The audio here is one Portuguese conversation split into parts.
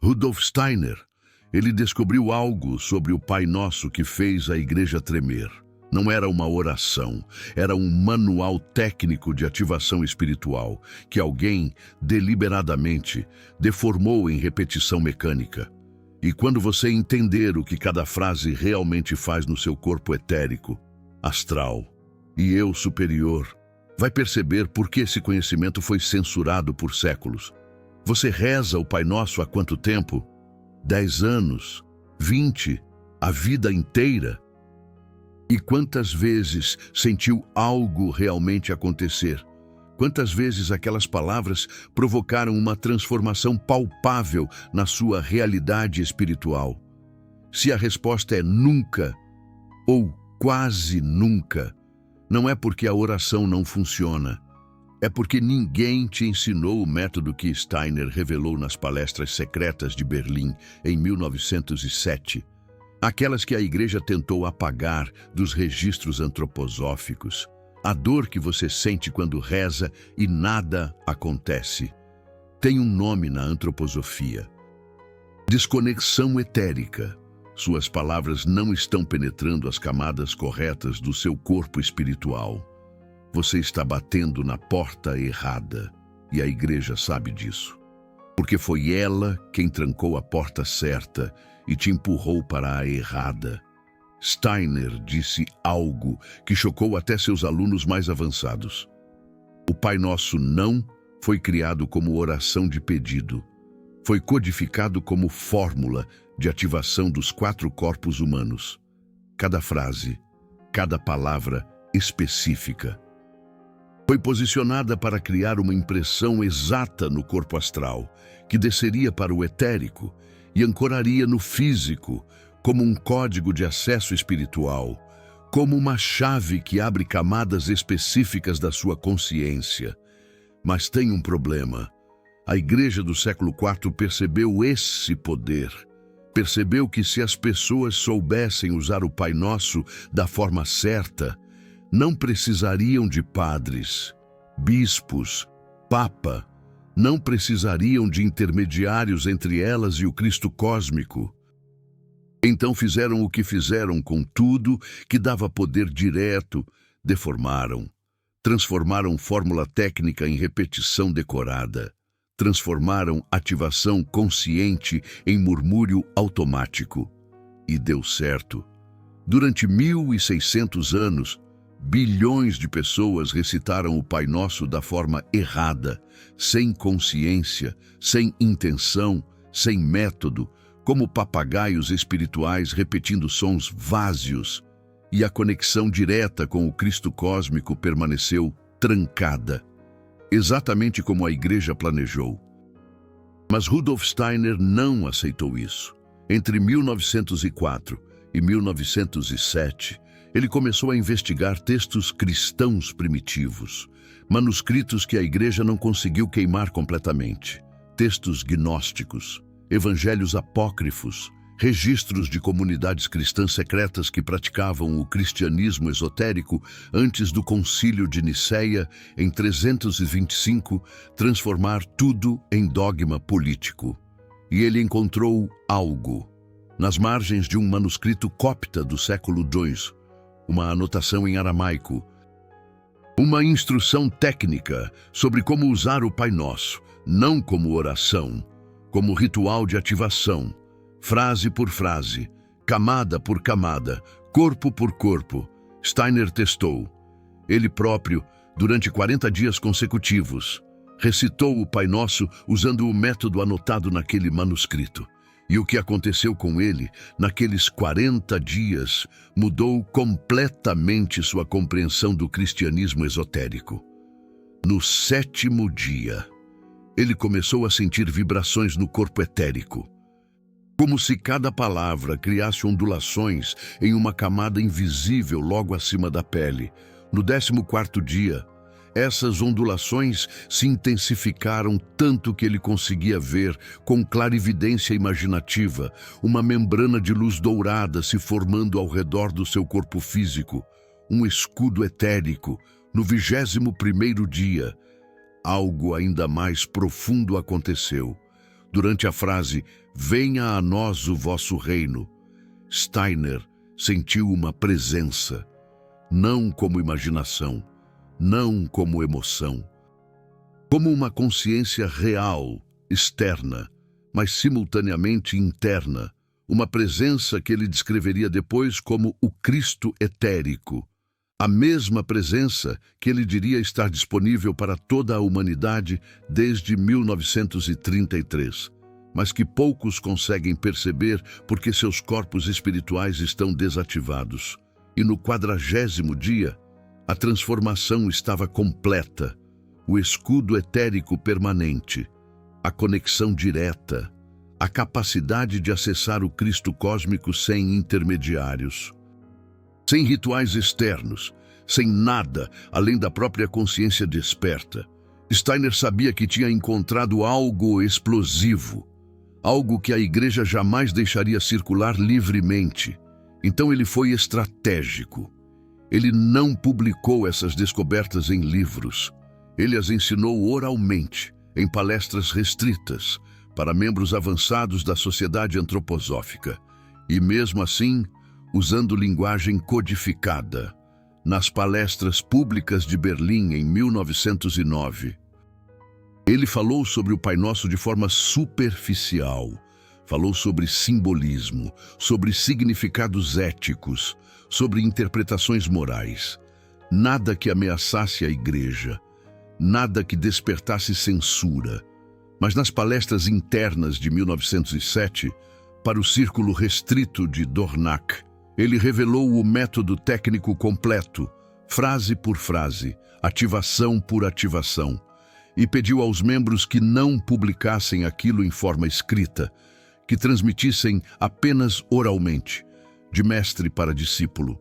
Rudolf Steiner, ele descobriu algo sobre o Pai Nosso que fez a igreja tremer. Não era uma oração, era um manual técnico de ativação espiritual que alguém, deliberadamente, deformou em repetição mecânica. E quando você entender o que cada frase realmente faz no seu corpo etérico, astral e eu superior, vai perceber por que esse conhecimento foi censurado por séculos. Você reza o Pai Nosso há quanto tempo? 10 anos? 20? A vida inteira? E quantas vezes sentiu algo realmente acontecer? Quantas vezes aquelas palavras provocaram uma transformação palpável na sua realidade espiritual? Se a resposta é nunca, ou quase nunca, não é porque a oração não funciona. É porque ninguém te ensinou o método que Steiner revelou nas palestras secretas de Berlim em 1907. Aquelas que a igreja tentou apagar dos registros antroposóficos. A dor que você sente quando reza e nada acontece. Tem um nome na antroposofia. Desconexão etérica. Suas palavras não estão penetrando as camadas corretas do seu corpo espiritual. Você está batendo na porta errada, e a igreja sabe disso. Porque foi ela quem trancou a porta certa e te empurrou para a errada. Steiner disse algo que chocou até seus alunos mais avançados. O Pai Nosso não foi criado como oração de pedido. Foi codificado como fórmula de ativação dos 4 corpos humanos. Cada frase, cada palavra específica. Foi posicionada para criar uma impressão exata no corpo astral, que desceria para o etérico e ancoraria no físico, como um código de acesso espiritual, como uma chave que abre camadas específicas da sua consciência. Mas tem um problema. A igreja do século IV percebeu esse poder. Percebeu que se as pessoas soubessem usar o Pai Nosso da forma certa, não precisariam de padres, bispos, papa, não precisariam de intermediários entre elas e o Cristo cósmico. Então fizeram o que fizeram com tudo que dava poder direto, deformaram, transformaram fórmula técnica em repetição decorada, transformaram ativação consciente em murmúrio automático. E deu certo. Durante 1600 anos, bilhões de pessoas recitaram o Pai Nosso da forma errada, sem consciência, sem intenção, sem método, como papagaios espirituais repetindo sons vázios, e a conexão direta com o Cristo cósmico permaneceu trancada, exatamente como a igreja planejou. Mas Rudolf Steiner não aceitou isso. Entre 1904 e 1907, ele começou a investigar textos cristãos primitivos, manuscritos que a igreja não conseguiu queimar completamente, textos gnósticos, evangelhos apócrifos, registros de comunidades cristãs secretas que praticavam o cristianismo esotérico antes do Concílio de Nicéia, em 325, transformar tudo em dogma político. E ele encontrou algo nas margens de um manuscrito copta do século II, uma anotação em aramaico, uma instrução técnica sobre como usar o Pai Nosso, não como oração, como ritual de ativação, frase por frase, camada por camada, corpo por corpo. Steiner testou. Ele próprio, durante 40 dias consecutivos, recitou o Pai Nosso usando o método anotado naquele manuscrito. E o que aconteceu com ele, naqueles 40 dias, mudou completamente sua compreensão do cristianismo esotérico. No 7º dia, ele começou a sentir vibrações no corpo etérico, como se cada palavra criasse ondulações em uma camada invisível logo acima da pele. No 14º dia, essas ondulações se intensificaram tanto que ele conseguia ver, com clarividência imaginativa, uma membrana de luz dourada se formando ao redor do seu corpo físico, um escudo etérico. No 21º dia, algo ainda mais profundo aconteceu. Durante a frase "Venha a nós o vosso reino", Steiner sentiu uma presença, não como imaginação, não como emoção, como uma consciência real, externa, mas simultaneamente interna, uma presença que ele descreveria depois como o Cristo etérico, a mesma presença que ele diria estar disponível para toda a humanidade desde 1933, mas que poucos conseguem perceber porque seus corpos espirituais estão desativados. E no 40º dia, a transformação estava completa, o escudo etérico permanente, a conexão direta, a capacidade de acessar o Cristo cósmico sem intermediários, sem rituais externos, sem nada além da própria consciência desperta. Steiner sabia que tinha encontrado algo explosivo, algo que a igreja jamais deixaria circular livremente. Então ele foi estratégico. Ele não publicou essas descobertas em livros. Ele as ensinou oralmente, em palestras restritas, para membros avançados da sociedade antroposófica. E mesmo assim, usando linguagem codificada, nas palestras públicas de Berlim em 1909. Ele falou sobre o Pai Nosso de forma superficial, falou sobre simbolismo, sobre significados éticos, sobre interpretações morais. Nada que ameaçasse a igreja, nada que despertasse censura. Mas nas palestras internas de 1907, para o círculo restrito de Dornach, ele revelou o método técnico completo, frase por frase, ativação por ativação, e pediu aos membros que não publicassem aquilo em forma escrita, que transmitissem apenas oralmente, de mestre para discípulo.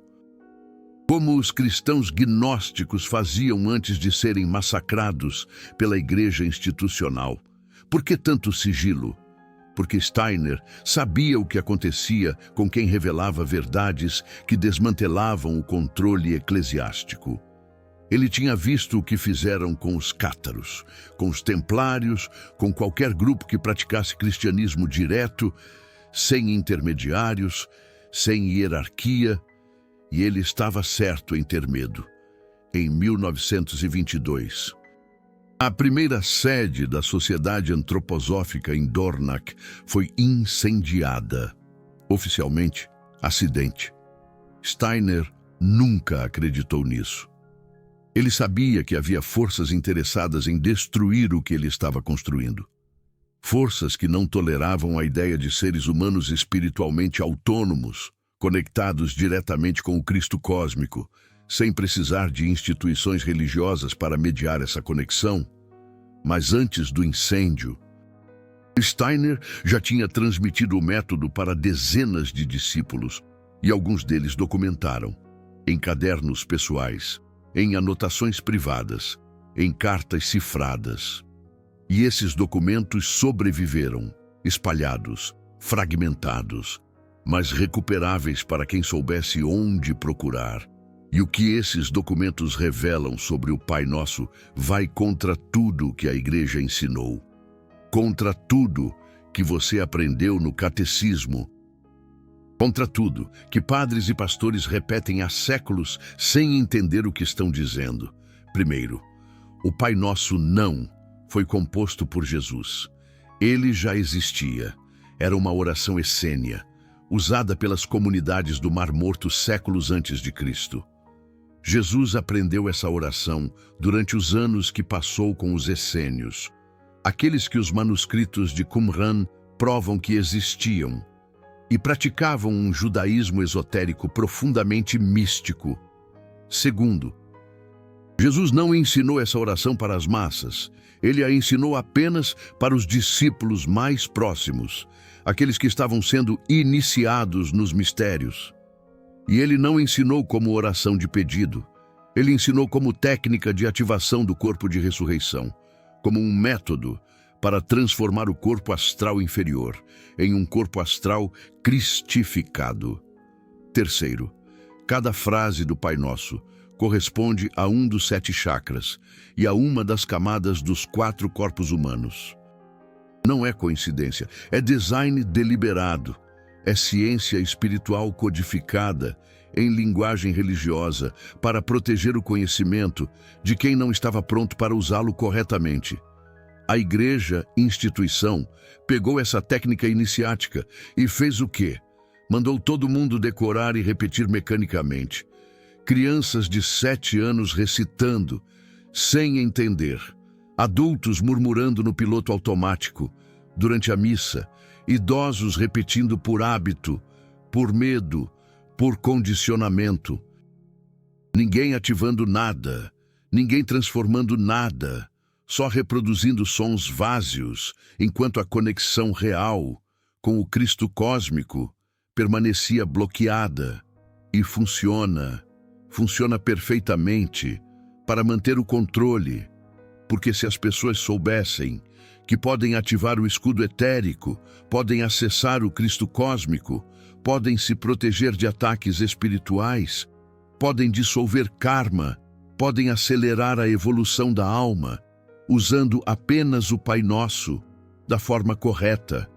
Como os cristãos gnósticos faziam antes de serem massacrados pela igreja institucional. Por que tanto sigilo? Porque Steiner sabia o que acontecia com quem revelava verdades que desmantelavam o controle eclesiástico. Ele tinha visto o que fizeram com os cátaros, com os templários, com qualquer grupo que praticasse cristianismo direto, sem intermediários, sem hierarquia, e ele estava certo em ter medo. Em 1922, a primeira sede da Sociedade Antroposófica em Dornach foi incendiada. Oficialmente, acidente. Steiner nunca acreditou nisso. Ele sabia que havia forças interessadas em destruir o que ele estava construindo. Forças que não toleravam a ideia de seres humanos espiritualmente autônomos, conectados diretamente com o Cristo cósmico, sem precisar de instituições religiosas para mediar essa conexão. Mas antes do incêndio, Steiner já tinha transmitido o método para dezenas de discípulos, e alguns deles documentaram, em cadernos pessoais, em anotações privadas, em cartas cifradas. E esses documentos sobreviveram, espalhados, fragmentados, mas recuperáveis para quem soubesse onde procurar. E o que esses documentos revelam sobre o Pai Nosso vai contra tudo que a igreja ensinou, contra tudo que você aprendeu no catecismo, contra tudo que padres e pastores repetem há séculos sem entender o que estão dizendo. Primeiro, o Pai Nosso não foi composto por Jesus. Ele já existia. Era uma oração essênia, usada pelas comunidades do Mar Morto séculos antes de Cristo. Jesus aprendeu essa oração durante os anos que passou com os essênios, aqueles que os manuscritos de Qumran provam que existiam, e praticavam um judaísmo esotérico profundamente místico. Segundo, Jesus não ensinou essa oração para as massas, ele a ensinou apenas para os discípulos mais próximos, aqueles que estavam sendo iniciados nos mistérios. E ele não ensinou como oração de pedido, ele ensinou como técnica de ativação do corpo de ressurreição, como um método para transformar o corpo astral inferior em um corpo astral cristificado. Terceiro, cada frase do Pai Nosso corresponde a um dos 7 chakras e a uma das camadas dos 4 corpos humanos. Não é coincidência, é design deliberado, é ciência espiritual codificada em linguagem religiosa para proteger o conhecimento de quem não estava pronto para usá-lo corretamente. A igreja, instituição, pegou essa técnica iniciática e fez o quê? Mandou todo mundo decorar e repetir mecanicamente. Crianças de 7 anos recitando, sem entender. Adultos murmurando no piloto automático durante a missa. Idosos repetindo por hábito, por medo, por condicionamento. Ninguém ativando nada, ninguém transformando nada, só reproduzindo sons vazios, enquanto a conexão real com o Cristo cósmico permanecia bloqueada. E funciona perfeitamente para manter o controle, porque se as pessoas soubessem que podem ativar o escudo etérico, podem acessar o Cristo cósmico, podem se proteger de ataques espirituais, podem dissolver karma, podem acelerar a evolução da alma, usando apenas o Pai Nosso da forma correta.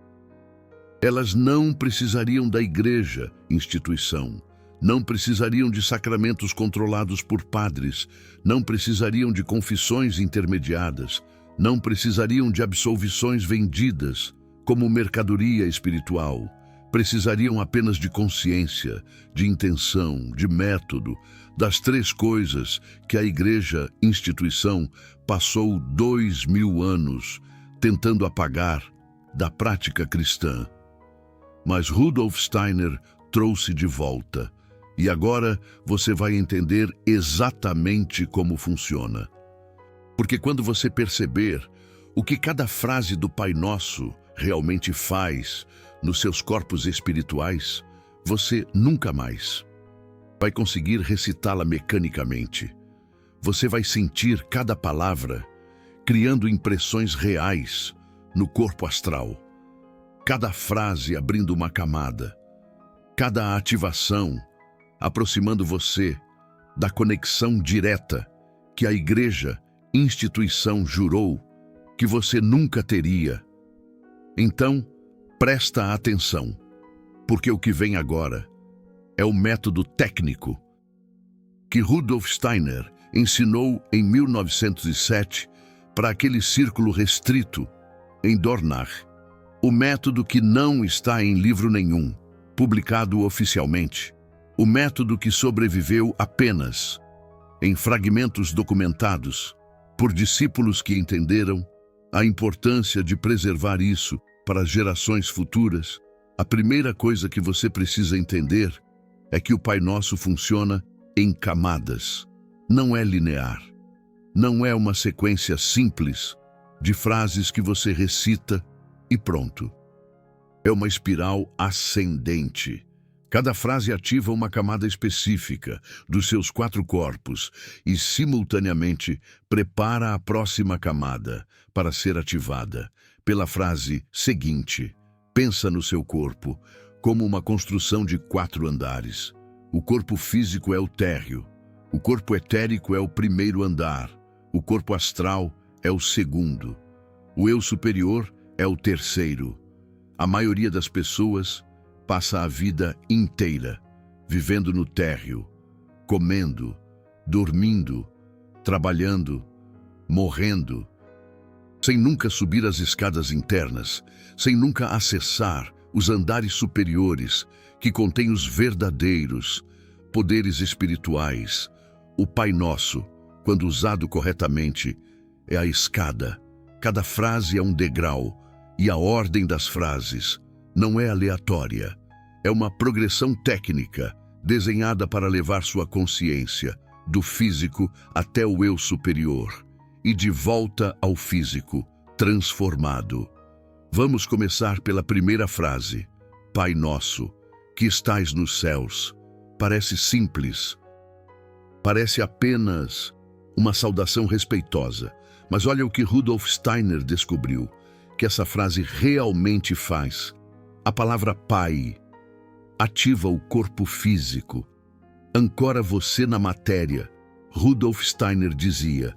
Elas não precisariam da igreja, instituição, não precisariam de sacramentos controlados por padres, não precisariam de confissões intermediadas, não precisariam de absolvições vendidas como mercadoria espiritual. Precisariam apenas de consciência, de intenção, de método, das 3 coisas que a igreja, instituição, passou 2000 anos tentando apagar da prática cristã. Mas Rudolf Steiner trouxe de volta. E agora você vai entender exatamente como funciona. Porque quando você perceber o que cada frase do Pai Nosso realmente faz nos seus corpos espirituais, você nunca mais vai conseguir recitá-la mecanicamente. Você vai sentir cada palavra criando impressões reais no corpo astral. Cada frase abrindo uma camada, cada ativação aproximando você da conexão direta que a igreja, instituição, jurou que você nunca teria. Então, presta atenção, porque o que vem agora é o método técnico que Rudolf Steiner ensinou em 1907 para aquele círculo restrito em Dornach. O método que não está em livro nenhum, publicado oficialmente. O método que sobreviveu apenas em fragmentos documentados por discípulos que entenderam a importância de preservar isso para as gerações futuras. A primeira coisa que você precisa entender é que o Pai Nosso funciona em camadas. Não é linear. Não é uma sequência simples de frases que você recita e pronto. É uma espiral ascendente. Cada frase ativa uma camada específica dos seus 4 corpos e, simultaneamente, prepara a próxima camada para ser ativada pela frase seguinte. Pensa no seu corpo como uma construção de 4 andares. O corpo físico é o térreo, o corpo etérico é o primeiro andar, o corpo astral é o segundo, o eu superior é o terceiro. A maioria das pessoas passa a vida inteira vivendo no térreo, comendo, dormindo, trabalhando, morrendo, sem nunca subir as escadas internas, sem nunca acessar os andares superiores que contêm os verdadeiros poderes espirituais. O Pai Nosso, quando usado corretamente, é a escada. Cada frase é um degrau e a ordem das frases não é aleatória. É uma progressão técnica desenhada para levar sua consciência do físico até o eu superior e de volta ao físico, transformado. Vamos começar pela primeira frase. Pai Nosso, que estais nos céus. Parece simples. Parece apenas uma saudação respeitosa. Mas olha o que Rudolf Steiner descobriu, que essa frase realmente faz. A palavra Pai ativa o corpo físico, ancora você na matéria. Rudolf Steiner dizia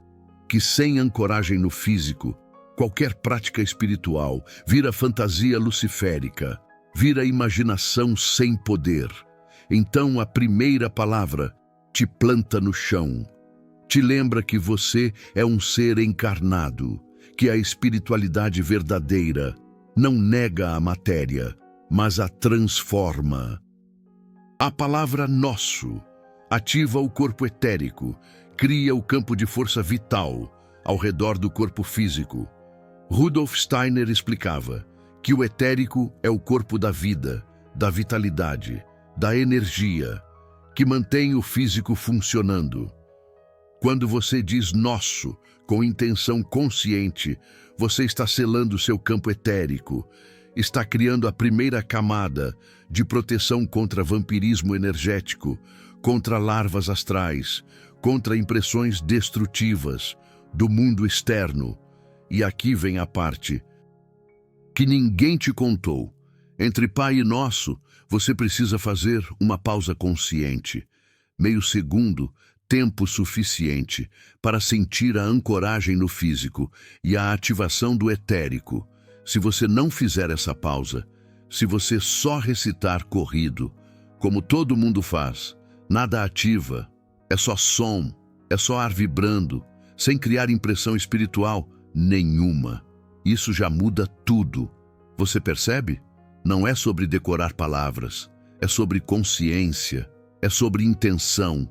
que sem ancoragem no físico, qualquer prática espiritual vira fantasia luciférica, vira imaginação sem poder. Então a primeira palavra te planta no chão, te lembra que você é um ser encarnado, que a espiritualidade verdadeira não nega a matéria, mas a transforma. A palavra nosso ativa o corpo etérico, cria o campo de força vital ao redor do corpo físico. Rudolf Steiner explicava que o etérico é o corpo da vida, da vitalidade, da energia, que mantém o físico funcionando. Quando você diz nosso, com intenção consciente, você está selando seu campo etérico, está criando a primeira camada de proteção contra vampirismo energético, contra larvas astrais, contra impressões destrutivas do mundo externo. E aqui vem a parte que ninguém te contou. Entre Pai e Nosso, você precisa fazer uma pausa consciente, meio segundo, tempo suficiente para sentir a ancoragem no físico e a ativação do etérico. Se você não fizer essa pausa, se você só recitar corrido, como todo mundo faz, nada ativa, é só som, é só ar vibrando, sem criar impressão espiritual nenhuma. Isso já muda tudo. Você percebe? Não é sobre decorar palavras, é sobre consciência, é sobre intenção,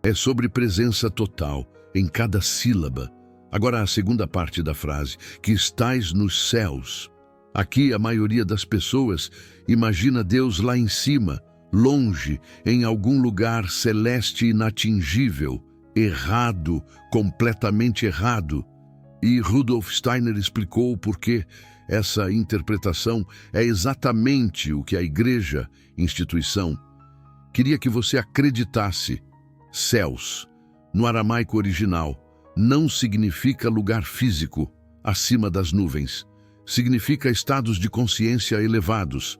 é sobre presença total em cada sílaba. Agora a segunda parte da frase, que estais nos céus. Aqui a maioria das pessoas imagina Deus lá em cima, longe, em algum lugar celeste inatingível, errado, completamente errado. E Rudolf Steiner explicou o porquê essa interpretação é exatamente o que a igreja, instituição, queria que você acreditasse. Céus, no aramaico original, não significa lugar físico, acima das nuvens. Significa estados de consciência elevados.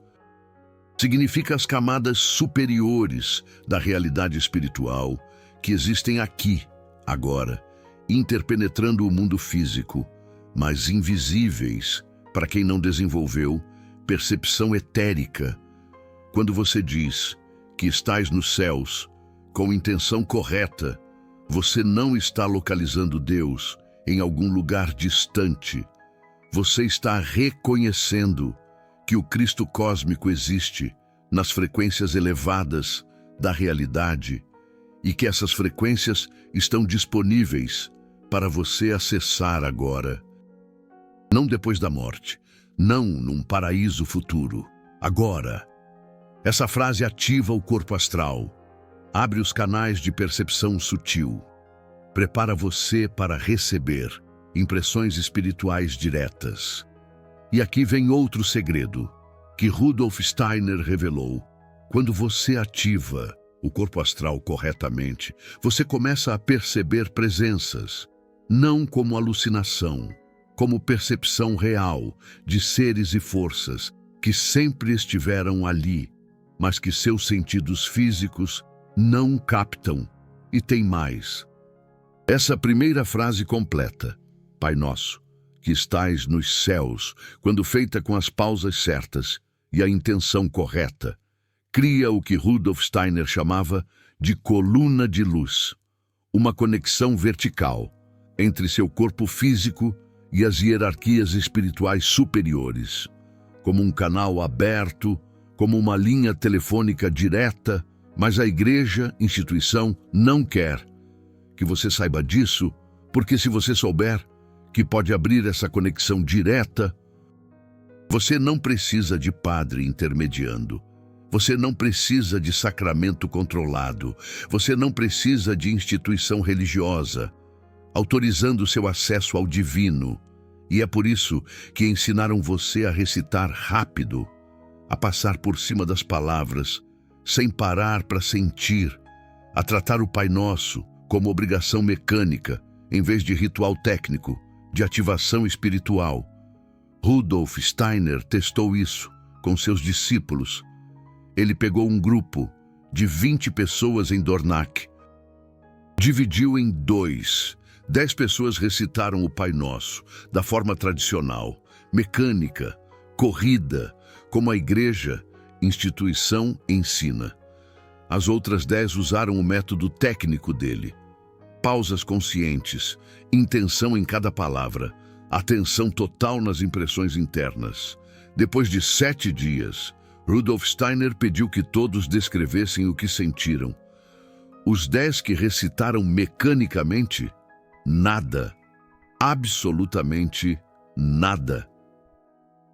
Significa as camadas superiores da realidade espiritual que existem aqui, agora, interpenetrando o mundo físico, mas invisíveis para quem não desenvolveu percepção etérica. Quando você diz que estais nos céus com intenção correta, você não está localizando Deus em algum lugar distante. Você está reconhecendo que o Cristo cósmico existe nas frequências elevadas da realidade e que essas frequências estão disponíveis para você acessar agora. Não depois da morte, não num paraíso futuro, agora. Essa frase ativa o corpo astral, abre os canais de percepção sutil, prepara você para receber impressões espirituais diretas. E aqui vem outro segredo que Rudolf Steiner revelou. Quando você ativa o corpo astral corretamente, você começa a perceber presenças, não como alucinação, como percepção real de seres e forças que sempre estiveram ali, mas que seus sentidos físicos não captam. E tem mais. Essa primeira frase completa, Pai Nosso, que estais nos céus, quando feita com as pausas certas e a intenção correta, cria o que Rudolf Steiner chamava de coluna de luz, uma conexão vertical entre seu corpo físico e as hierarquias espirituais superiores, como um canal aberto, como uma linha telefônica direta, mas a igreja, instituição, não quer que você saiba disso, porque se você souber que pode abrir essa conexão direta, você não precisa de padre intermediando, você não precisa de sacramento controlado, você não precisa de instituição religiosa, autorizando seu acesso ao divino. E é por isso que ensinaram você a recitar rápido, a passar por cima das palavras, sem parar para sentir, a tratar o Pai Nosso como obrigação mecânica, em vez de ritual técnico, de ativação espiritual. Rudolf Steiner testou isso com seus discípulos. Ele pegou um grupo de 20 pessoas em Dornach, dividiu em dois, 10 pessoas recitaram o Pai Nosso, da forma tradicional, mecânica, corrida, como a igreja, instituição, ensina. As outras 10 usaram o método técnico dele. Pausas conscientes, intenção em cada palavra, atenção total nas impressões internas. Depois de 7 dias, Rudolf Steiner pediu que todos descrevessem o que sentiram. Os 10 que recitaram mecanicamente, nada. Absolutamente nada.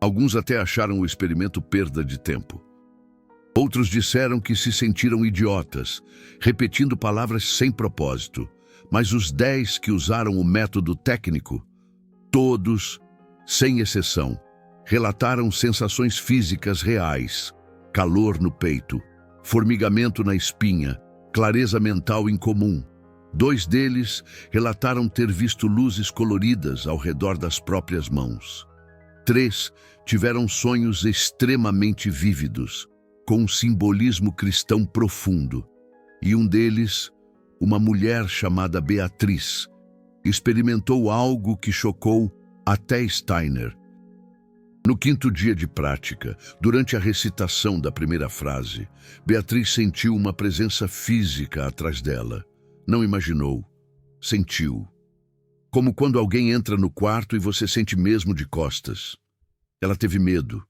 Alguns até acharam o experimento perda de tempo. Outros disseram que se sentiram idiotas, repetindo palavras sem propósito. Mas os 10 que usaram o método técnico, todos, sem exceção, relataram sensações físicas reais, calor no peito, formigamento na espinha, clareza mental incomum. 2 deles relataram ter visto luzes coloridas ao redor das próprias mãos. 3 tiveram sonhos extremamente vívidos, com um simbolismo cristão profundo. E um deles, uma mulher chamada Beatriz, experimentou algo que chocou até Steiner. No 5º dia de prática, durante a recitação da primeira frase, Beatriz sentiu uma presença física atrás dela. Não imaginou, sentiu. Como quando alguém entra no quarto e você sente mesmo de costas. Ela teve medo,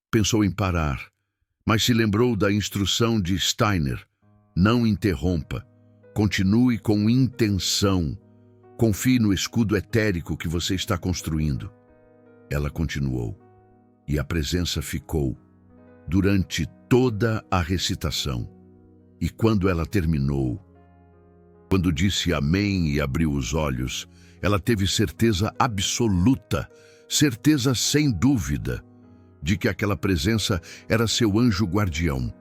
pensou em parar, mas se lembrou da instrução de Steiner: não interrompa, continue com intenção, confie no escudo etérico que você está construindo. Ela continuou. E a presença ficou durante toda a recitação. E quando ela terminou, quando disse amém e abriu os olhos, ela teve certeza absoluta, certeza sem dúvida, de que aquela presença era seu anjo guardião,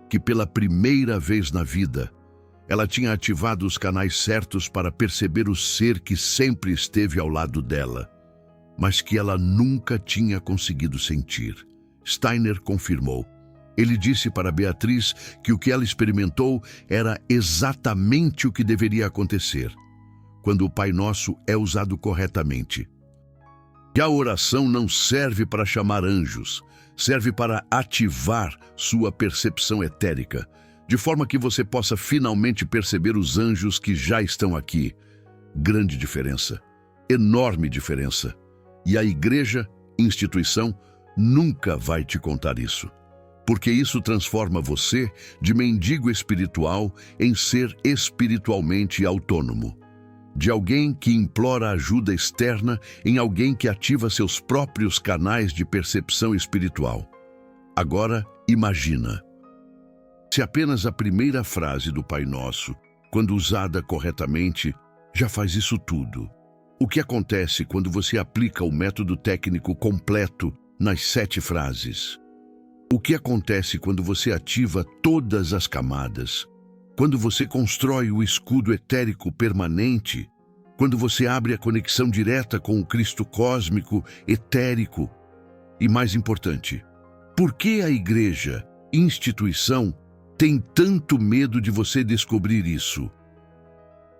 que pela primeira vez na vida, ela tinha ativado os canais certos para perceber o ser que sempre esteve ao lado dela, mas que ela nunca tinha conseguido sentir. Steiner confirmou. Ele disse para Beatriz que o que ela experimentou era exatamente o que deveria acontecer, quando o Pai Nosso é usado corretamente. E a oração não serve para chamar anjos, serve para ativar sua percepção etérica, de forma que você possa finalmente perceber os anjos que já estão aqui. Grande diferença, enorme diferença. E a igreja, instituição, nunca vai te contar isso. Porque isso transforma você de mendigo espiritual em ser espiritualmente autônomo. De alguém que implora ajuda externa em alguém que ativa seus próprios canais de percepção espiritual. Agora, imagina. Se apenas a primeira frase do Pai Nosso, quando usada corretamente, já faz isso tudo. O que acontece quando você aplica o método técnico completo nas 7 frases? O que acontece quando você ativa todas as camadas? Quando você constrói o escudo etérico permanente? Quando você abre a conexão direta com o Cristo cósmico, etérico? E mais importante, por que a igreja, instituição, tem tanto medo de você descobrir isso?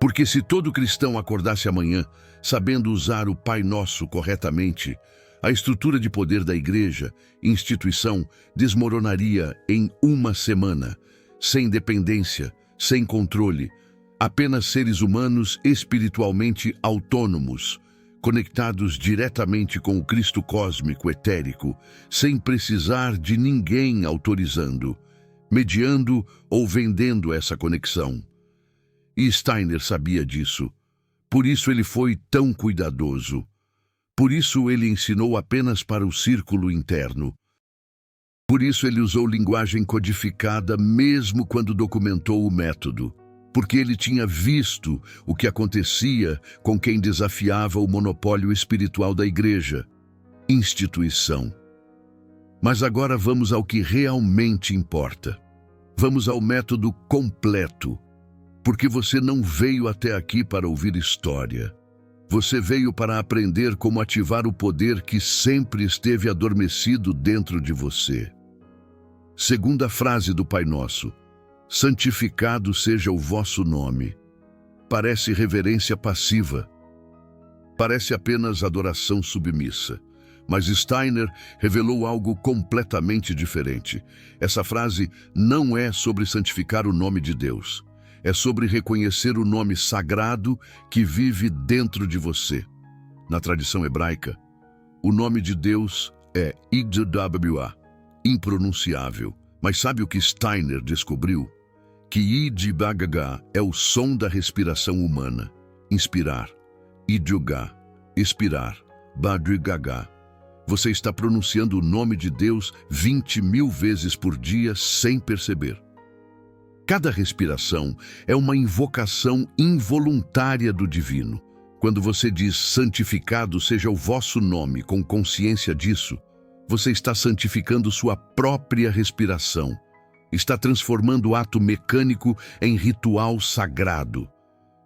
Porque se todo cristão acordasse amanhã, sabendo usar o Pai Nosso corretamente, a estrutura de poder da igreja, instituição, desmoronaria em uma semana, sem dependência, sem controle, apenas seres humanos espiritualmente autônomos, conectados diretamente com o Cristo cósmico etérico, sem precisar de ninguém autorizando, mediando ou vendendo essa conexão. E Steiner sabia disso. Por isso ele foi tão cuidadoso. Por isso ele ensinou apenas para o círculo interno. Por isso ele usou linguagem codificada mesmo quando documentou o método. Porque ele tinha visto o que acontecia com quem desafiava o monopólio espiritual da igreja, instituição. Mas agora vamos ao que realmente importa. Vamos ao método completo. Porque você não veio até aqui para ouvir história. Você veio para aprender como ativar o poder que sempre esteve adormecido dentro de você. Segunda frase do Pai Nosso: santificado seja o vosso nome. Parece reverência passiva, Parece apenas adoração submissa. Mas Steiner revelou algo completamente diferente. Essa frase não é sobre santificar o nome de Deus. É sobre reconhecer o nome sagrado que vive dentro de você. Na tradição hebraica, o nome de Deus é Yidwah, impronunciável. Mas sabe o que Steiner descobriu? Que Yidwah é o som da respiração humana. Inspirar. Yidwah. Expirar. Badrigagá. Você está pronunciando o nome de Deus 20.000 vezes por dia sem perceber. Cada respiração é uma invocação involuntária do divino. Quando você diz santificado seja o vosso nome com consciência disso, você está santificando sua própria respiração. Está transformando o ato mecânico em ritual sagrado.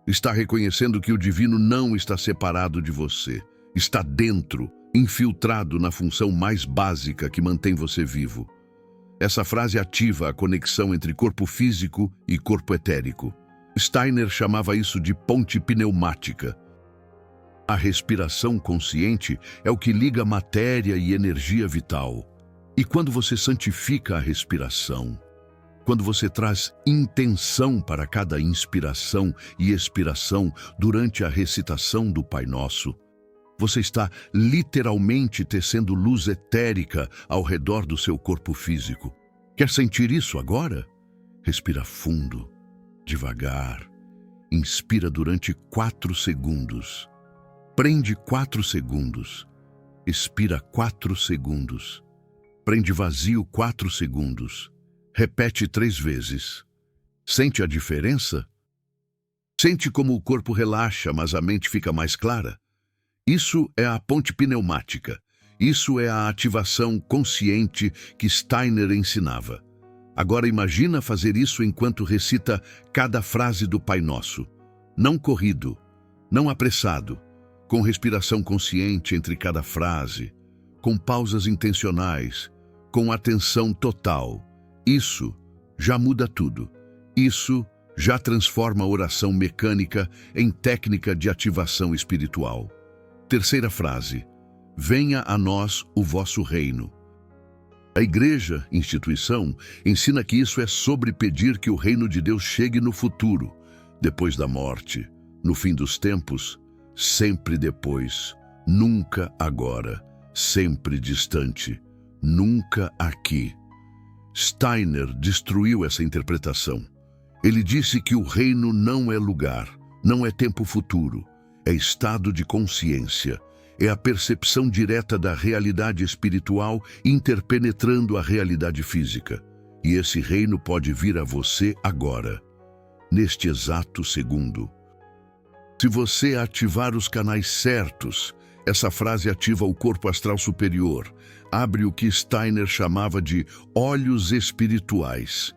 Está reconhecendo que o divino não está separado de você. Está dentro, infiltrado na função mais básica que mantém você vivo. Essa frase ativa a conexão entre corpo físico e corpo etérico. Steiner chamava isso de ponte pneumática. A respiração consciente é o que liga matéria e energia vital. E quando você santifica a respiração, quando você traz intenção para cada inspiração e expiração durante a recitação do Pai Nosso, você está literalmente tecendo luz etérica ao redor do seu corpo físico. Quer sentir isso agora? Respira fundo, devagar. Inspira durante 4 segundos. Prende 4 segundos. Expira 4 segundos. Prende vazio 4 segundos. Repete 3 vezes. Sente a diferença? Sente como o corpo relaxa, mas a mente fica mais clara? Isso é a ponte pneumática. Isso é a ativação consciente que Steiner ensinava. Agora imagina fazer isso enquanto recita cada frase do Pai Nosso. Não corrido, não apressado, com respiração consciente entre cada frase, com pausas intencionais, com atenção total. Isso já muda tudo. Isso já transforma a oração mecânica em técnica de ativação espiritual. Terceira frase. Venha a nós o vosso reino. A igreja, instituição, ensina que isso é sobre pedir que o reino de Deus chegue no futuro, depois da morte, no fim dos tempos, sempre depois, nunca agora, sempre distante, nunca aqui. Steiner destruiu essa interpretação. Ele disse que o reino não é lugar, não é tempo futuro. É estado de consciência, é a percepção direta da realidade espiritual interpenetrando a realidade física. E esse reino pode vir a você agora, neste exato segundo. Se você ativar os canais certos, essa frase ativa o corpo astral superior, abre o que Steiner chamava de olhos espirituais,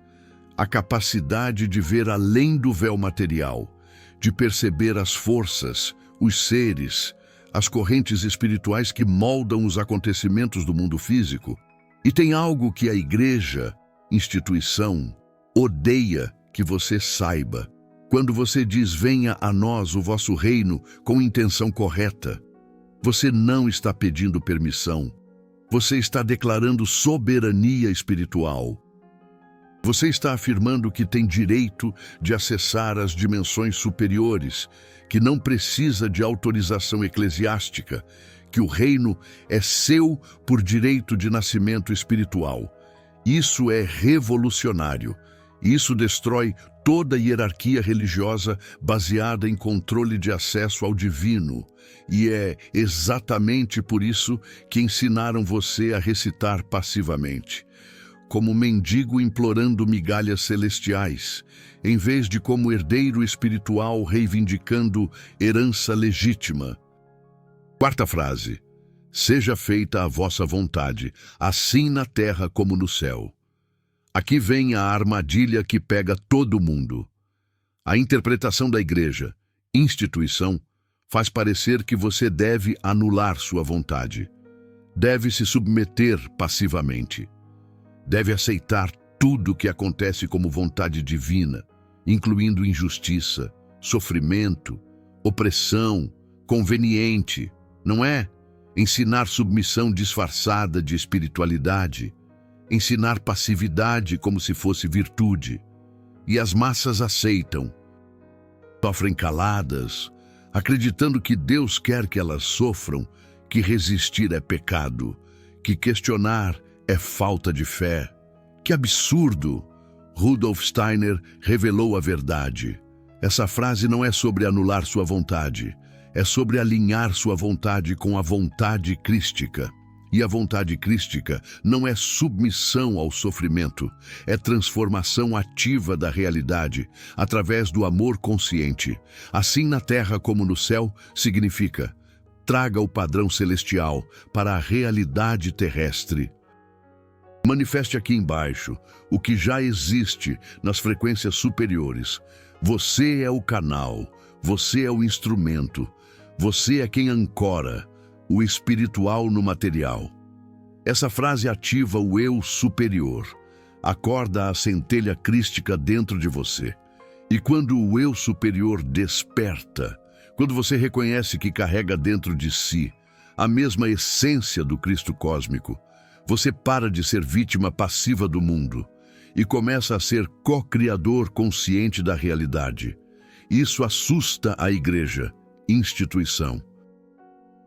a capacidade de ver além do véu material, de perceber as forças, os seres, as correntes espirituais que moldam os acontecimentos do mundo físico. E tem algo que a igreja, instituição, odeia que você saiba. Quando você diz venha a nós o vosso reino com intenção correta, você não está pedindo permissão. Você está declarando soberania espiritual. Você está afirmando que tem direito de acessar as dimensões superiores, que não precisa de autorização eclesiástica, que o reino é seu por direito de nascimento espiritual. Isso é revolucionário. Isso destrói toda a hierarquia religiosa baseada em controle de acesso ao divino. E é exatamente por isso que ensinaram você a recitar passivamente, como mendigo implorando migalhas celestiais, em vez de como herdeiro espiritual reivindicando herança legítima. Quarta frase. Seja feita a vossa vontade, assim na terra como no céu. Aqui vem a armadilha que pega todo mundo. A interpretação da igreja, instituição, faz parecer que você deve anular sua vontade. Deve se submeter passivamente. Deve aceitar tudo o que acontece como vontade divina, incluindo injustiça, sofrimento, opressão, conveniente, não é? Ensinar submissão disfarçada de espiritualidade, ensinar passividade como se fosse virtude. E as massas aceitam, sofrem caladas, acreditando que Deus quer que elas sofram, que resistir é pecado, que questionar é falta de fé. Que absurdo! Rudolf Steiner revelou a verdade. Essa frase não é sobre anular sua vontade, é sobre alinhar sua vontade com a vontade crística. E a vontade crística não é submissão ao sofrimento, é transformação ativa da realidade, através do amor consciente. Assim na terra como no céu, significa: traga o padrão celestial para a realidade terrestre. Manifeste aqui embaixo o que já existe nas frequências superiores. Você é o canal, você é o instrumento, você é quem ancora o espiritual no material. Essa frase ativa o eu superior, acorda a centelha crística dentro de você. E quando o eu superior desperta, quando você reconhece que carrega dentro de si a mesma essência do Cristo cósmico, você para de ser vítima passiva do mundo e começa a ser co-criador consciente da realidade. Isso assusta a igreja, instituição.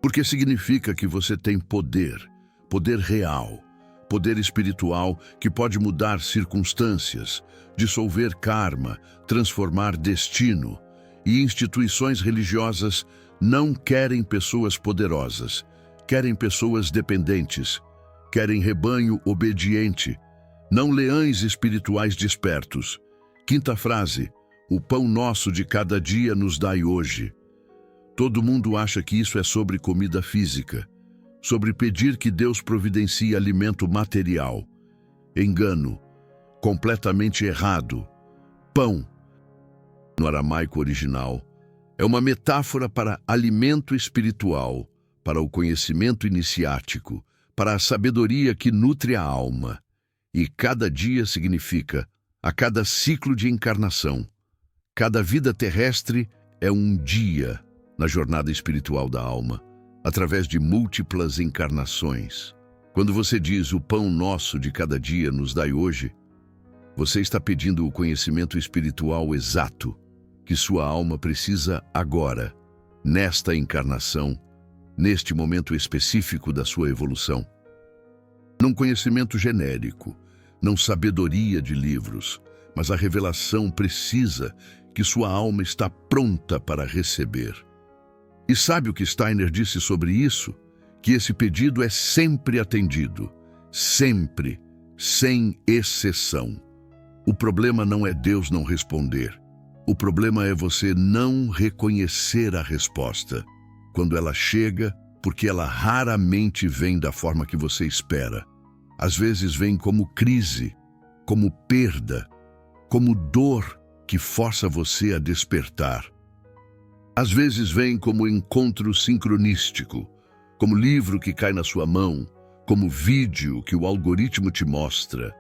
Porque significa que você tem poder, poder real, poder espiritual que pode mudar circunstâncias, dissolver karma, transformar destino. E instituições religiosas não querem pessoas poderosas, querem pessoas dependentes, querem rebanho obediente, não leões espirituais despertos. Quinta frase: o pão nosso de cada dia nos dai hoje. Todo mundo acha que isso é sobre comida física, sobre pedir que Deus providencie alimento material. Engano, completamente errado. Pão, no aramaico original, é uma metáfora para alimento espiritual, para o conhecimento iniciático, para a sabedoria que nutre a alma. E cada dia significa a cada ciclo de encarnação. Cada vida terrestre é um dia na jornada espiritual da alma, através de múltiplas encarnações. Quando você diz o pão nosso de cada dia nos dai hoje, você está pedindo o conhecimento espiritual exato que sua alma precisa agora, nesta encarnação, neste momento específico da sua evolução. Não conhecimento genérico, não sabedoria de livros, mas a revelação precisa que sua alma está pronta para receber. E sabe o que Steiner disse sobre isso? Que esse pedido é sempre atendido, sempre, sem exceção. O problema não é Deus não responder. O problema é você não reconhecer a resposta quando ela chega, porque ela raramente vem da forma que você espera. Às vezes vem como crise, como perda, como dor que força você a despertar. Às vezes vem como encontro sincronístico, como livro que cai na sua mão, como vídeo que o algoritmo te mostra,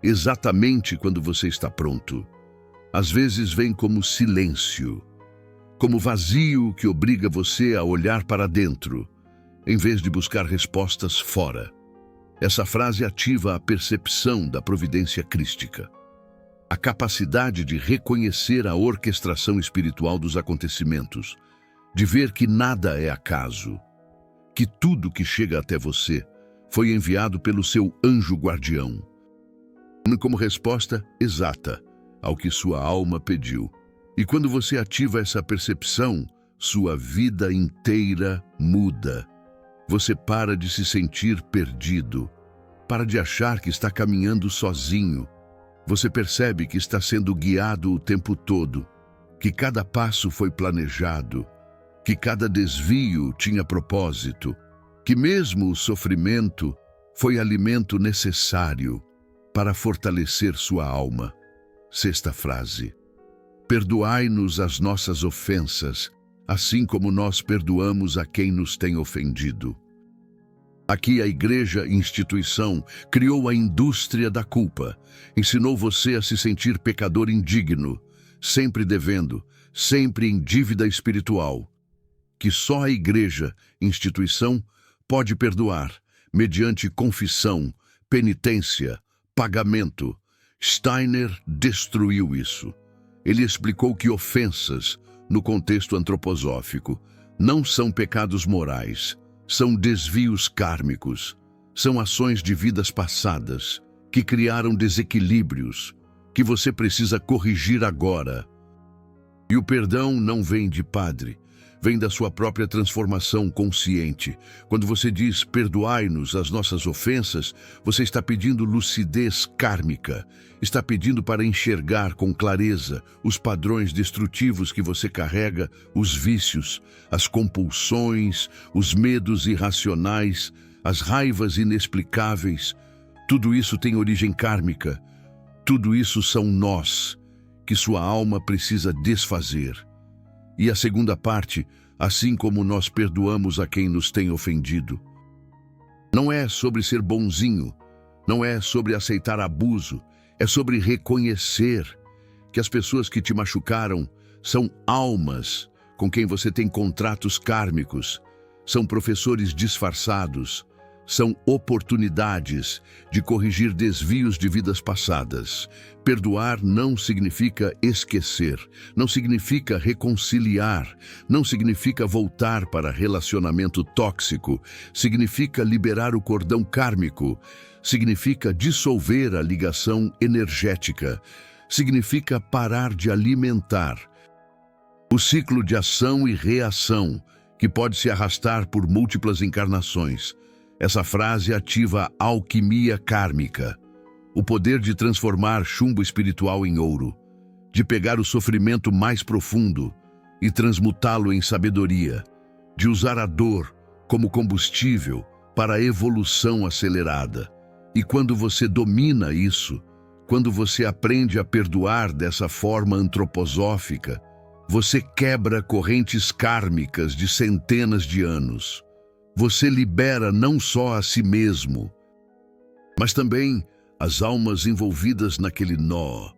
exatamente quando você está pronto. Às vezes vem como silêncio, como vazio que obriga você a olhar para dentro, em vez de buscar respostas fora. Essa frase ativa a percepção da providência crística, a capacidade de reconhecer a orquestração espiritual dos acontecimentos, de ver que nada é acaso, que tudo que chega até você foi enviado pelo seu anjo guardião, como resposta exata ao que sua alma pediu. E quando você ativa essa percepção, sua vida inteira muda. Você para de se sentir perdido, para de achar que está caminhando sozinho. Você percebe que está sendo guiado o tempo todo, que cada passo foi planejado, que cada desvio tinha propósito, que mesmo o sofrimento foi alimento necessário para fortalecer sua alma. Sexta frase: perdoai-nos as nossas ofensas, assim como nós perdoamos a quem nos tem ofendido. Aqui a igreja, instituição, criou a indústria da culpa, ensinou você a se sentir pecador indigno, sempre devendo, sempre em dívida espiritual. que só a igreja, instituição, pode perdoar, mediante confissão, penitência, pagamento. Steiner destruiu isso. Ele explicou que ofensas, no contexto antroposófico, não são pecados morais, são desvios kármicos, são ações de vidas passadas que criaram desequilíbrios que você precisa corrigir agora. E o perdão não vem de padre, vem da sua própria transformação consciente. Quando você diz perdoai-nos as nossas ofensas, você está pedindo lucidez kármica, está pedindo para enxergar com clareza os padrões destrutivos que você carrega, os vícios, as compulsões, os medos irracionais, as raivas inexplicáveis. Tudo isso tem origem kármica. Tudo isso são nós, que sua alma precisa desfazer. E a segunda parte, assim como nós perdoamos a quem nos tem ofendido. Não é sobre ser bonzinho, não é sobre aceitar abuso, é sobre reconhecer que as pessoas que te machucaram são almas com quem você tem contratos kármicos, são professores disfarçados, são oportunidades de corrigir desvios de vidas passadas. Perdoar não significa esquecer, não significa reconciliar, não significa voltar para relacionamento tóxico, significa liberar o cordão kármico, significa dissolver a ligação energética, significa parar de alimentar o ciclo de ação e reação que pode se arrastar por múltiplas encarnações. Essa frase ativa a alquimia kármica, o poder de transformar chumbo espiritual em ouro, de pegar o sofrimento mais profundo e transmutá-lo em sabedoria, de usar a dor como combustível para a evolução acelerada. E quando você domina isso, quando você aprende a perdoar dessa forma antroposófica, você quebra correntes kármicas de centenas de anos. Você libera não só a si mesmo, mas também as almas envolvidas naquele nó.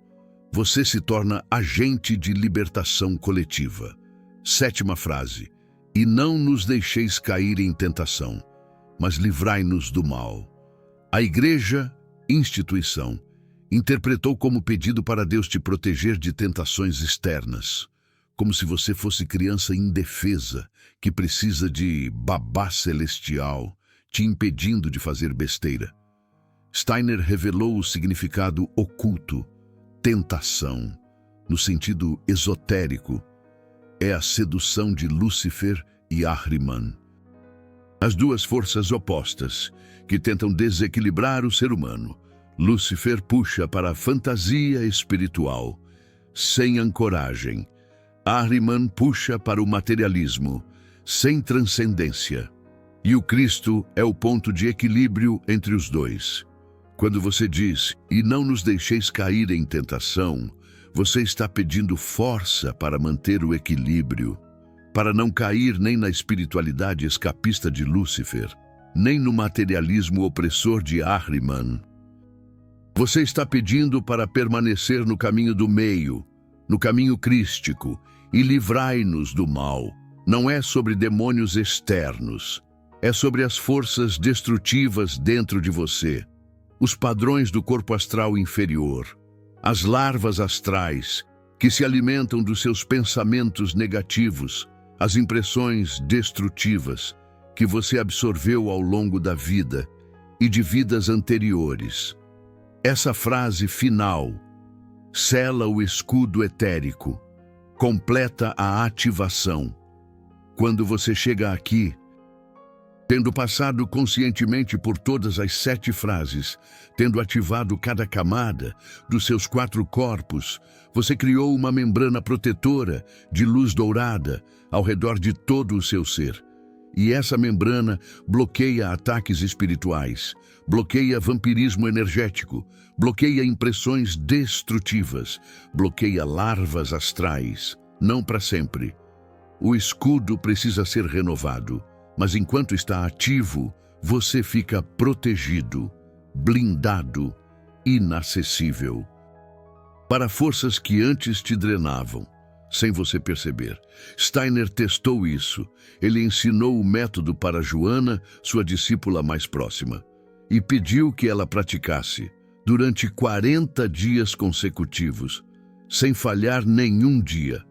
Você se torna agente de libertação coletiva. Sétima frase. E não nos deixeis cair em tentação, mas livrai-nos do mal. A igreja, instituição, interpretou como pedido para Deus te proteger de tentações externas, como se você fosse criança indefesa, que precisa de babá celestial, te impedindo de fazer besteira. Steiner revelou o significado oculto, tentação, no sentido esotérico. É a sedução de Lúcifer e Ahriman, as duas forças opostas que tentam desequilibrar o ser humano. Lúcifer puxa para a fantasia espiritual, sem ancoragem. Ahriman puxa para o materialismo, sem transcendência. E o Cristo é o ponto de equilíbrio entre os dois. Quando você diz, e não nos deixeis cair em tentação, você está pedindo força para manter o equilíbrio, para não cair nem na espiritualidade escapista de Lúcifer, nem no materialismo opressor de Ahriman. Você está pedindo para permanecer no caminho do meio, no caminho crístico, e livrai-nos do mal. Não é sobre demônios externos, é sobre as forças destrutivas dentro de você, os padrões do corpo astral inferior, as larvas astrais que se alimentam dos seus pensamentos negativos, as impressões destrutivas que você absorveu ao longo da vida e de vidas anteriores. Essa frase final sela o escudo etérico, completa a ativação. Quando você chega aqui, tendo passado conscientemente por todas as 7 frases, tendo ativado cada camada dos seus 4 corpos, você criou uma membrana protetora de luz dourada ao redor de todo o seu ser. E essa membrana bloqueia ataques espirituais, bloqueia vampirismo energético, bloqueia impressões destrutivas, bloqueia larvas astrais, não para sempre. O escudo precisa ser renovado, mas enquanto está ativo, você fica protegido, blindado, inacessível. Para forças que antes te drenavam, sem você perceber. Steiner testou isso. Ele ensinou o método para Joana, sua discípula mais próxima, e pediu que ela praticasse durante 40 dias consecutivos, sem falhar nenhum dia,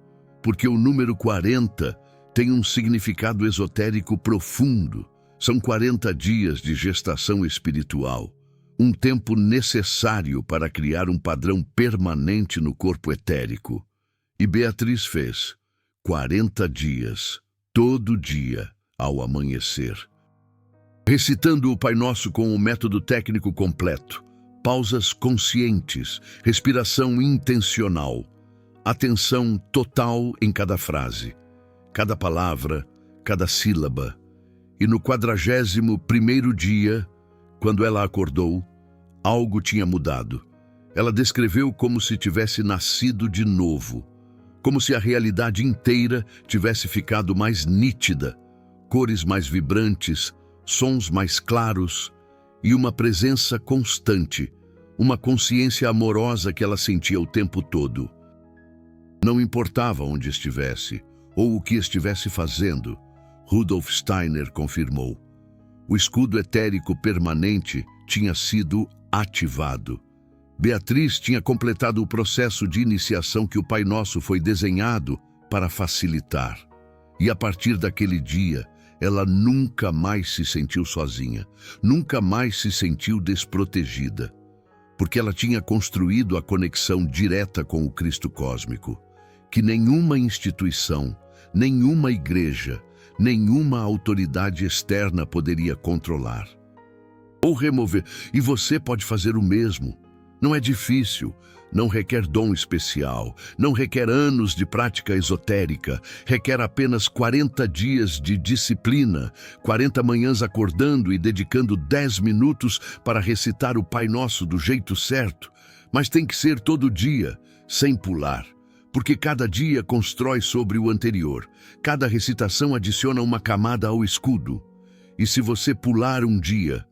porque o número 40 tem um significado esotérico profundo. São 40 dias de gestação espiritual, um tempo necessário para criar um padrão permanente no corpo etérico. E Beatriz fez 40 dias, todo dia, ao amanhecer. Recitando o Pai Nosso com o método técnico completo, pausas conscientes, respiração intencional, atenção total em cada frase, cada palavra, cada sílaba. E no 41º dia, quando ela acordou, algo tinha mudado. Ela descreveu como se tivesse nascido de novo, como se a realidade inteira tivesse ficado mais nítida, cores mais vibrantes, sons mais claros e uma presença constante, uma consciência amorosa que ela sentia o tempo todo. Não importava onde estivesse ou o que estivesse fazendo, Rudolf Steiner confirmou. O escudo etérico permanente tinha sido ativado. Beatriz tinha completado o processo de iniciação que o Pai Nosso foi desenhado para facilitar. E a partir daquele dia, ela nunca mais se sentiu sozinha, nunca mais se sentiu desprotegida, porque ela tinha construído a conexão direta com o Cristo cósmico, que nenhuma instituição, nenhuma igreja, nenhuma autoridade externa poderia controlar ou remover. E você pode fazer o mesmo. Não é difícil, não requer dom especial, não requer anos de prática esotérica, requer apenas 40 dias de disciplina, 40 manhãs acordando e dedicando 10 minutos para recitar o Pai Nosso do jeito certo. Mas tem que ser todo dia, sem pular, porque cada dia constrói sobre o anterior. Cada recitação adiciona uma camada ao escudo. E se você pular um dia,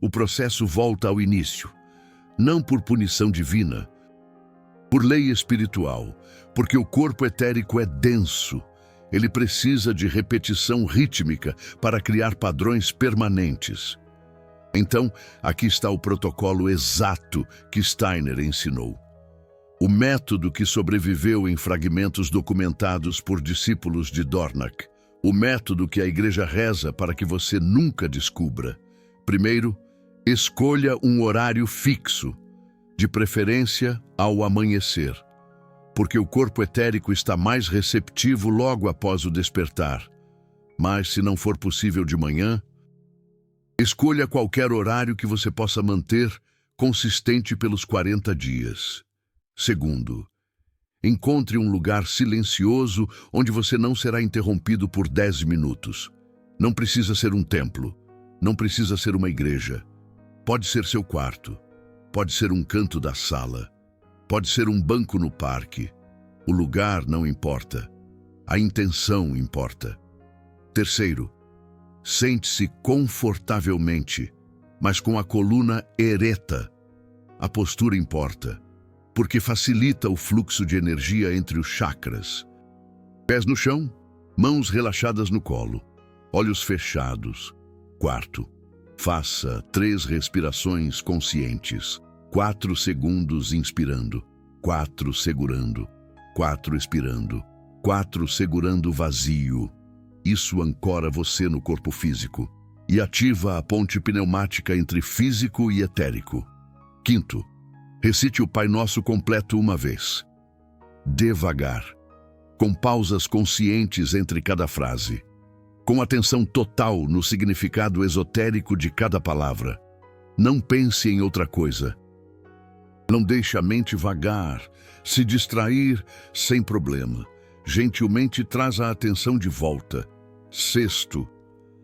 o processo volta ao início. Não por punição divina, por lei espiritual, porque o corpo etérico é denso. Ele precisa de repetição rítmica para criar padrões permanentes. Então, aqui está o protocolo exato que Steiner ensinou. O método que sobreviveu em fragmentos documentados por discípulos de Dornak. O método que a Igreja reza para que você nunca descubra. Primeiro, escolha um horário fixo, de preferência ao amanhecer, porque o corpo etérico está mais receptivo logo após o despertar. Mas, se não for possível de manhã, escolha qualquer horário que você possa manter consistente pelos 40 dias. Segundo, encontre um lugar silencioso onde você não será interrompido por 10 minutos. Não precisa ser um templo, não precisa ser uma igreja. Pode ser seu quarto, pode ser um canto da sala, pode ser um banco no parque. O lugar não importa, a intenção importa. Terceiro, sente-se confortavelmente, mas com a coluna ereta. A postura importa, porque facilita o fluxo de energia entre os chakras. Pés no chão, mãos relaxadas no colo, olhos fechados. Quarto, faça 3 respirações conscientes. 4 segundos inspirando, 4 segurando, 4 expirando, 4 segurando vazio. Isso ancora você no corpo físico e ativa a ponte pneumática entre físico e etérico. Quinto, recite o Pai Nosso completo uma vez. Devagar, com pausas conscientes entre cada frase, com atenção total no significado esotérico de cada palavra. Não pense em outra coisa. Não deixe a mente vagar, se distrair sem problema. Gentilmente traz a atenção de volta. Sexto,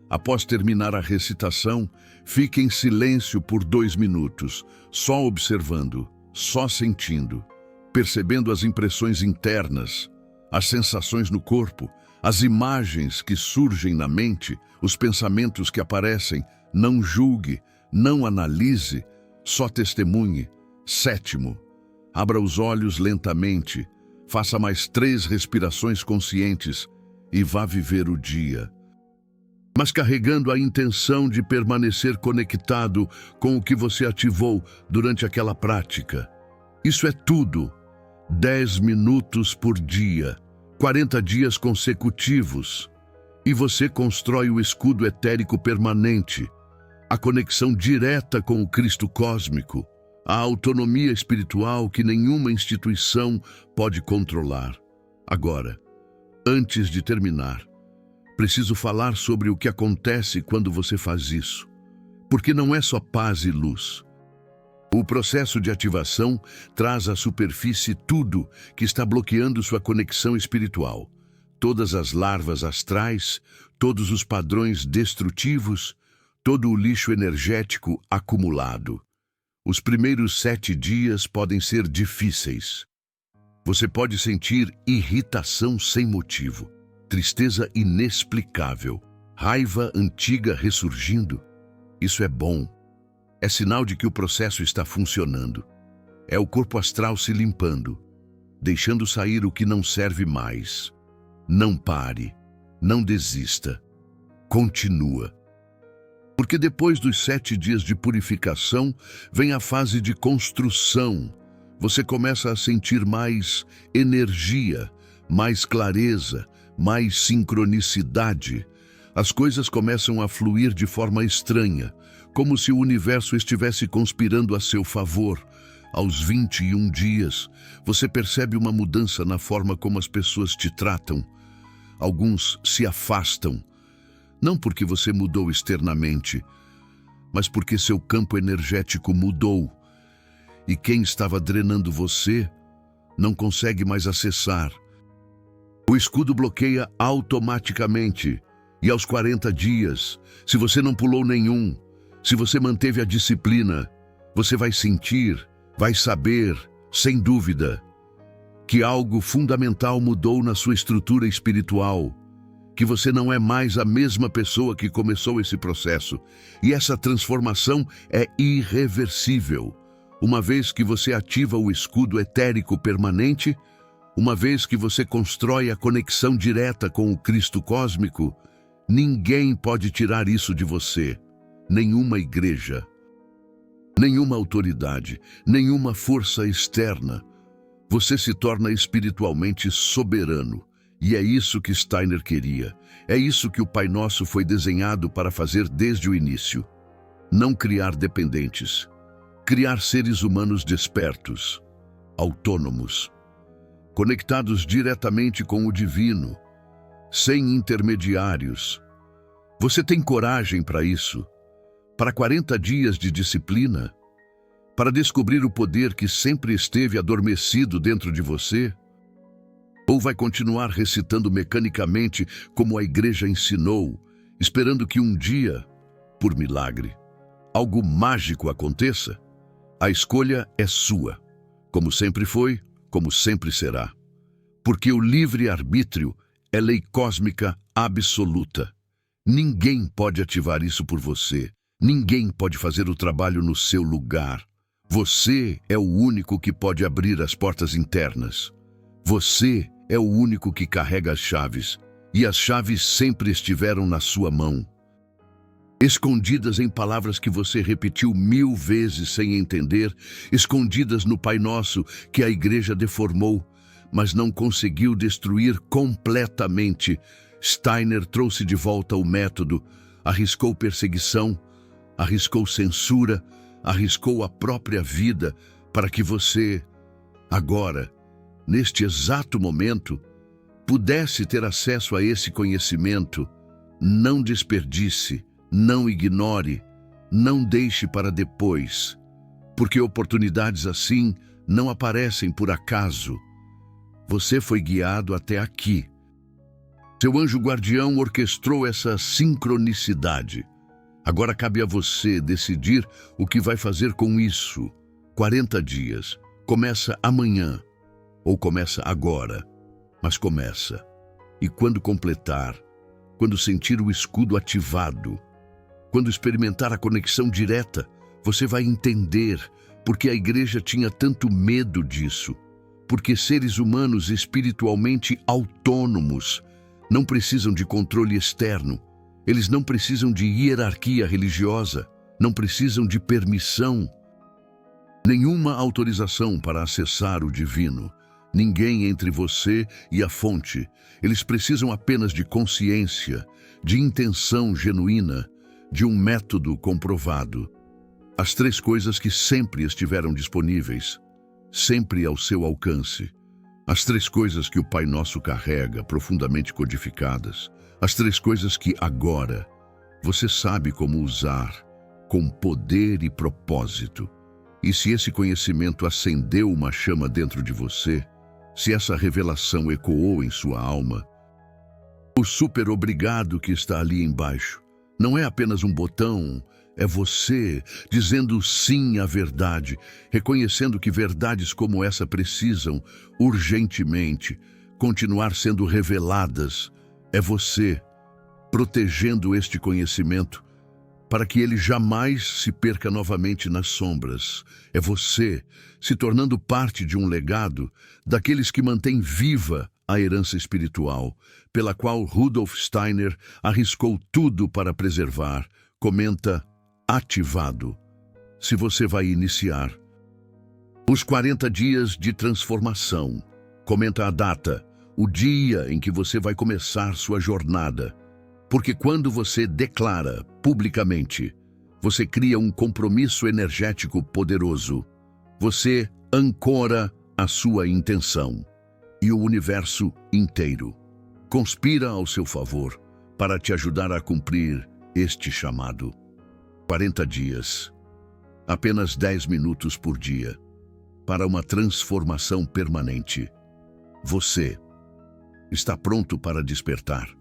após terminar a recitação, fique em silêncio por 2 minutos, só observando, só sentindo, percebendo as impressões internas, as sensações no corpo, as imagens que surgem na mente, os pensamentos que aparecem. Não julgue, não analise, só testemunhe. Sétimo, abra os olhos lentamente, Faça mais 3 respirações conscientes e vá viver o dia. Mas carregando a intenção de permanecer conectado com o que você ativou durante aquela prática. Isso é tudo. 10 minutos por dia, 40 dias consecutivos. E você constrói o escudo etérico permanente, a conexão direta com o Cristo cósmico, a autonomia espiritual que nenhuma instituição pode controlar. Agora, antes de terminar, preciso falar sobre o que acontece quando você faz isso, porque não é só paz e luz. O processo de ativação traz à superfície tudo que está bloqueando sua conexão espiritual. Todas as larvas astrais, todos os padrões destrutivos, todo o lixo energético acumulado. Os primeiros 7 dias podem ser difíceis. Você pode sentir irritação sem motivo, tristeza inexplicável, raiva antiga ressurgindo. Isso é bom. É sinal de que o processo está funcionando. É o corpo astral se limpando, deixando sair o que não serve mais. Não pare, não desista, continua. Porque depois dos 7 dias de purificação, vem a fase de construção. Você começa a sentir mais energia, mais clareza, mais sincronicidade. As coisas começam a fluir de forma estranha, como se o universo estivesse conspirando a seu favor. Aos 21 dias, você percebe uma mudança na forma como as pessoas te tratam. Alguns se afastam, não porque você mudou externamente, mas porque seu campo energético mudou. E quem estava drenando você não consegue mais acessar. O escudo bloqueia automaticamente. E aos 40 dias, se você não pulou nenhum, se você manteve a disciplina, você vai sentir, vai saber, sem dúvida, que algo fundamental mudou na sua estrutura espiritual, que você não é mais a mesma pessoa que começou esse processo. E essa transformação é irreversível. Uma vez que você ativa o escudo etérico permanente, uma vez que você constrói a conexão direta com o Cristo cósmico, ninguém pode tirar isso de você. Nenhuma igreja, nenhuma autoridade, nenhuma força externa. Você se torna espiritualmente soberano. E é isso que Steiner queria. É isso que o Pai Nosso foi desenhado para fazer desde o início. Não criar dependentes. Criar seres humanos despertos, autônomos, conectados diretamente com o divino, sem intermediários. Você tem coragem para isso? Para 40 dias de disciplina? Para descobrir o poder que sempre esteve adormecido dentro de você? Ou vai continuar recitando mecanicamente como a igreja ensinou, esperando que um dia, por milagre, algo mágico aconteça? A escolha é sua, como sempre foi, como sempre será. Porque o livre-arbítrio é lei cósmica absoluta. Ninguém pode ativar isso por você. Ninguém pode fazer o trabalho no seu lugar. Você é o único que pode abrir as portas internas. Você é o único que carrega as chaves, e as chaves sempre estiveram na sua mão. Escondidas em palavras que você repetiu 1000 vezes sem entender, escondidas no Pai Nosso que a igreja deformou, mas não conseguiu destruir completamente. Steiner trouxe de volta o método, arriscou perseguição, arriscou censura, arriscou a própria vida para que você, agora, neste exato momento, pudesse ter acesso a esse conhecimento. Não desperdice, não ignore, não deixe para depois, porque oportunidades assim não aparecem por acaso. Você foi guiado até aqui. Seu anjo guardião orquestrou essa sincronicidade. Agora cabe a você decidir o que vai fazer com isso. 40 dias. Começa amanhã. Ou começa agora. Mas começa. E quando completar, quando sentir o escudo ativado, quando experimentar a conexão direta, você vai entender porque a igreja tinha tanto medo disso. porque seres humanos espiritualmente autônomos não precisam de controle externo, eles não precisam de hierarquia religiosa, não precisam de permissão, nenhuma autorização para acessar o divino. Ninguém entre você e a fonte. Eles precisam apenas de consciência, de intenção genuína, de um método comprovado. As três coisas que sempre estiveram disponíveis, sempre ao seu alcance. As três coisas que o Pai Nosso carrega, profundamente codificadas. As três coisas que agora você sabe como usar, com poder e propósito. E se esse conhecimento acendeu uma chama dentro de você, se essa revelação ecoou em sua alma, o super obrigado que está ali embaixo não é apenas um botão, é você dizendo sim à verdade, reconhecendo que verdades como essa precisam, urgentemente, continuar sendo reveladas. É você protegendo este conhecimento para que ele jamais se perca novamente nas sombras. É você se tornando parte de um legado daqueles que mantêm viva a herança espiritual, pela qual Rudolf Steiner arriscou tudo para preservar. Comenta ativado. Se você vai iniciar os 40 dias de transformação, comenta a data, o dia em que você vai começar sua jornada. Porque quando você declara publicamente, você cria um compromisso energético poderoso. Você ancora a sua intenção. E o universo inteiro conspira ao seu favor para te ajudar a cumprir este chamado. 40 dias, apenas 10 minutos por dia, para uma transformação permanente. Você está pronto para despertar.